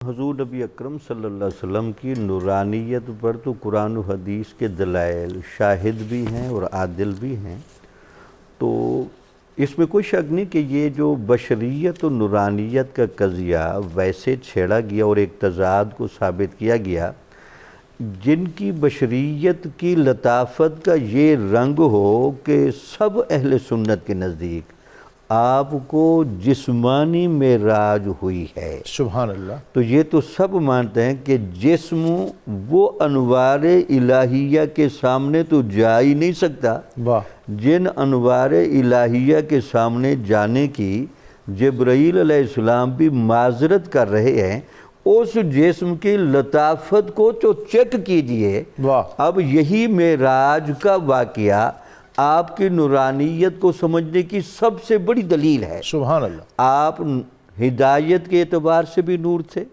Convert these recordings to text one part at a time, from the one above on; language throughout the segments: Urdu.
حضور نبی اکرم صلی اللہ علیہ وسلم کی نورانیت پر تو قرآن و حدیث کے دلائل شاہد بھی ہیں اور عادل بھی ہیں، تو اس میں کوئی شک نہیں کہ یہ جو بشریت و نورانیت کا قضیہ ویسے چھیڑا گیا اور ایک تضاد کو ثابت کیا گیا، جن کی بشریت کی لطافت کا یہ رنگ ہو کہ سب اہل سنت کے نزدیک آپ کو جسمانی معراج ہوئی ہے۔ سبحان اللہ۔ تو یہ تو سب مانتے ہیں کہ جسم وہ انوار الہیہ کے سامنے تو جا ہی نہیں سکتا، واہ۔ جن انوار الہیہ کے سامنے جانے کی جبرائیل علیہ السلام بھی معذرت کر رہے ہیں، اس جسم کی لطافت کو تو چیک کیجئے۔ واہ۔ اب یہی معراج کا واقعہ آپ کی نورانیت کو سمجھنے کی سب سے بڑی دلیل ہے۔ سبحان اللہ۔ آپ ہدایت کے اعتبار سے بھی نور تھے،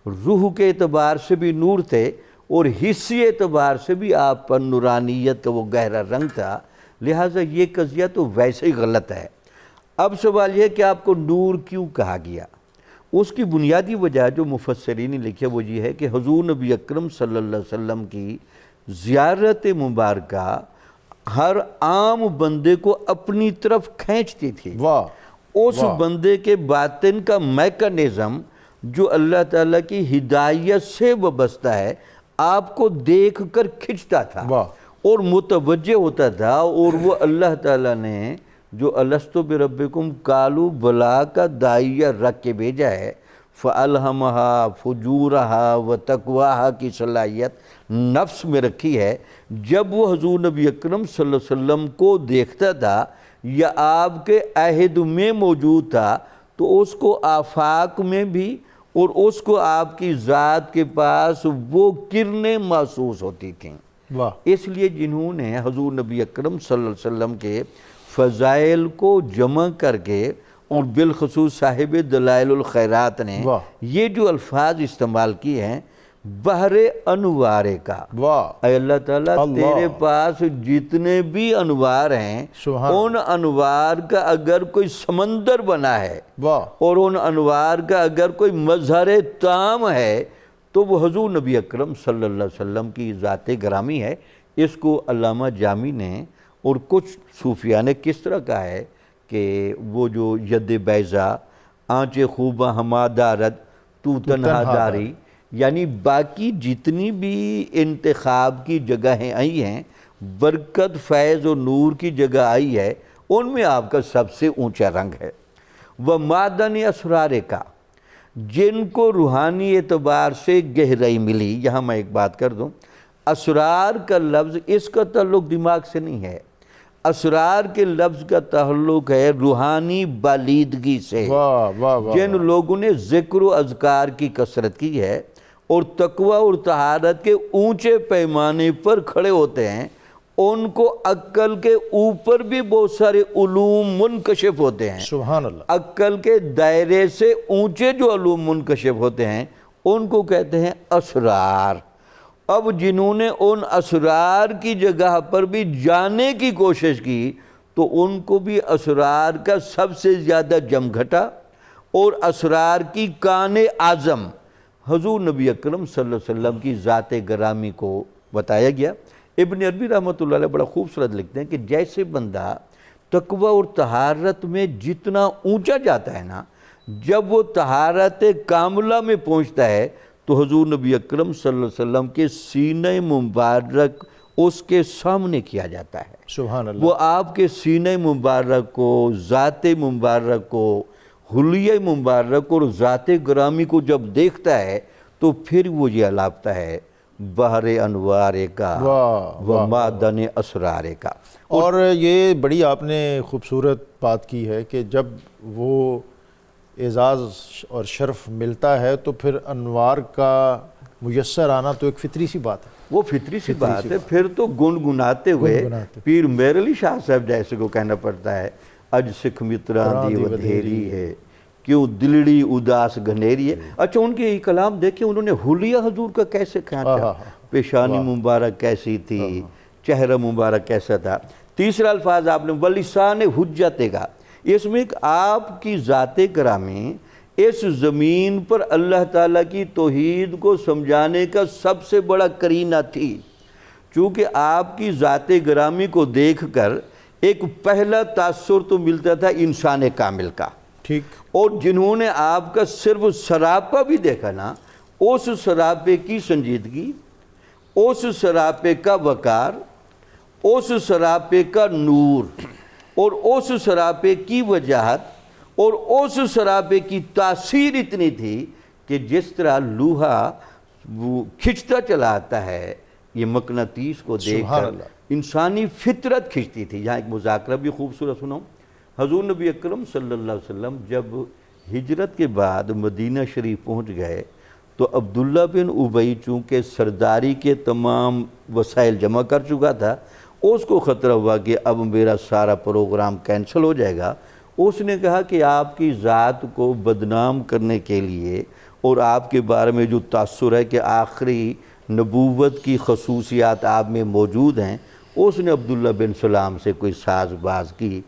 روح کے اعتبار سے بھی نور تھے، اور حصی اعتبار سے بھی آپ پر نورانیت کا وہ گہرا رنگ تھا، لہٰذا یہ قضیہ تو ویسے ہی غلط ہے۔ اب سوال یہ ہے کہ آپ کو نور کیوں کہا گیا؟ اس کی بنیادی وجہ جو مفسرین نے لکھی وہ یہ ہے کہ حضور نبی اکرم صلی اللہ علیہ وسلم کی زیارت مبارکہ ہر عام بندے کو اپنی طرف کھینچتی تھی۔ واہ۔ اس بندے کے باطن کا میکانزم جو اللہ تعالیٰ کی ہدایت سے وابستہ ہے، آپ کو دیکھ کر کھنچتا تھا اور متوجہ ہوتا تھا، اور وہ اللہ تعالیٰ نے جو الستو بربکم قالوا بلا کا داعیہ رکھ کے بھیجا ہے، فَأَلْهَمَهَا فُجُورَهَا وَتَقْوَاهَا کی صلاحیت نفس میں رکھی ہے۔ جب وہ حضور نبی اکرم صلی اللہ علیہ وسلم کو دیکھتا تھا یا آپ کے عہد میں موجود تھا، تو اس کو آفاق میں بھی اور اس کو آپ کی ذات کے پاس وہ کرنیں محسوس ہوتی تھیں۔ اس لیے جنہوں نے حضور نبی اکرم صلی اللہ علیہ وسلم کے فضائل کو جمع کر کے، اور بالخصوص صاحب دلائل الخیرات نے یہ جو الفاظ استعمال کیے ہیں، بحر انوار کا، اے اللہ تعالیٰ تیرے پاس جتنے بھی انوار ہیں، ان انوار کا اگر کوئی سمندر بنا ہے اور ان انوار کا اگر کوئی مظہر تام ہے، تو وہ حضور نبی اکرم صلی اللہ علیہ وسلم کی ذات گرامی ہے۔ اس کو علامہ جامی نے اور کچھ صوفیاء نے کس طرح کہا ہے کہ وہ جو ید بیضا آنچ خوبہ ہما دارد تو تنہا داری، یعنی باقی جتنی بھی انتخاب کی جگہیں آئی ہیں، برکت فیض و نور کی جگہ آئی ہے، ان میں آپ کا سب سے اونچا رنگ ہے۔ وہ معدن اسرار کا، جن کو روحانی اعتبار سے گہرائی ملی۔ یہاں میں ایک بات کر دوں، اسرار کا لفظ اس کا تعلق دماغ سے نہیں ہے، اسرار کے لفظ کا تعلق ہے روحانی بالیدگی سے۔ جن لوگوں نے ذکر و اذکار کی کثرت کی ہے اور تقوی اور طہارت کے اونچے پیمانے پر کھڑے ہوتے ہیں، ان کو عقل کے اوپر بھی بہت سارے علوم منکشف ہوتے ہیں۔ سبحان اللہ۔ عقل کے دائرے سے اونچے جو علوم منکشف ہوتے ہیں، ان کو کہتے ہیں اسرار۔ اب جنہوں نے ان اسرار کی جگہ پر بھی جانے کی کوشش کی، تو ان کو بھی اسرار کا سب سے زیادہ جم گھٹا، اور اسرار کی کان اعظم حضور نبی اکرم صلی اللہ علیہ وسلم کی ذات گرامی کو بتایا گیا۔ ابن عربی رحمۃ اللہ علیہ بڑا خوبصورت لکھتے ہیں کہ جیسے بندہ تقوی اور طہارت میں جتنا اونچا جاتا ہے نا، جب وہ طہارت کاملہ میں پہنچتا ہے، تو حضور نبی اکرم صلی اللہ علیہ وسلم کے سینہ مبارک اس کے سامنے کیا جاتا ہے۔ سبحان اللہ۔ وہ آپ کے سینہ مبارک کو، ذات مبارک کو، حلیہ مبارک اور ذات گرامی کو جب دیکھتا ہے، تو پھر وہ یہ الاپتا ہے بحر انوار کا و معدن اسرار کا۔ اور یہ بڑی آپ نے خوبصورت بات کی ہے کہ جب وہ اعزاز اور شرف ملتا ہے تو پھر انوار کا میسر آنا تو ایک فطری سی بات ہے۔ وہ فطری سی بات ہے، پھر تو گنگناتے ہوئے پیر مہر علی شاہ صاحب جیسے کو کہنا پڑتا ہے، اج سکھ متران دی ودھیری ہے، کیوں دلڑی اداس گھنیری ہے۔ اچھا، ان کے کلام دیکھیں، انہوں نے حلیہ حضور کا کیسے کھانچا، پیشانی مبارک کیسی تھی، چہرہ مبارک کیسا تھا۔ تیسرا الفاظ آپ نے وَلِسَانِ حُجَّتِ کا، اس میں آپ کی ذات گرامی اس زمین پر اللہ تعالیٰ کی توحید کو سمجھانے کا سب سے بڑا کرینہ تھی، چونکہ آپ کی ذات گرامی کو دیکھ کر ایک پہلا تاثر تو ملتا تھا انسان کامل کا، ٹھیک، اور جنہوں نے آپ کا صرف سراپا بھی دیکھا نا، اس سراپے کی سنجیدگی، اس سراپے کا وقار، اس سراپے کا نور، اور اس سراپے کی وجاہت، اور اس سراپے کی تاثیر اتنی تھی کہ جس طرح لوہا وہ کھنچتا چلا آتا ہے، یہ مقناطیس کو دیکھ سبحان کر اللہ، انسانی فطرت کھنچتی تھی۔ یہاں ایک مذاکرہ بھی خوبصورت سناؤں۔ حضور نبی اکرم صلی اللہ علیہ وسلم جب ہجرت کے بعد مدینہ شریف پہنچ گئے تو عبداللہ بن ابی چونکہ سرداری کے تمام وسائل جمع کر چکا تھا، اس کو خطرہ ہوا کہ اب میرا سارا پروگرام کینسل ہو جائے گا۔ اس نے کہا کہ آپ کی ذات کو بدنام کرنے کے لیے اور آپ کے بارے میں جو تاثر ہے کہ آخری نبوت کی خصوصیات آپ میں موجود ہیں، اس نے عبداللہ بن سلام سے کوئی ساز باز کی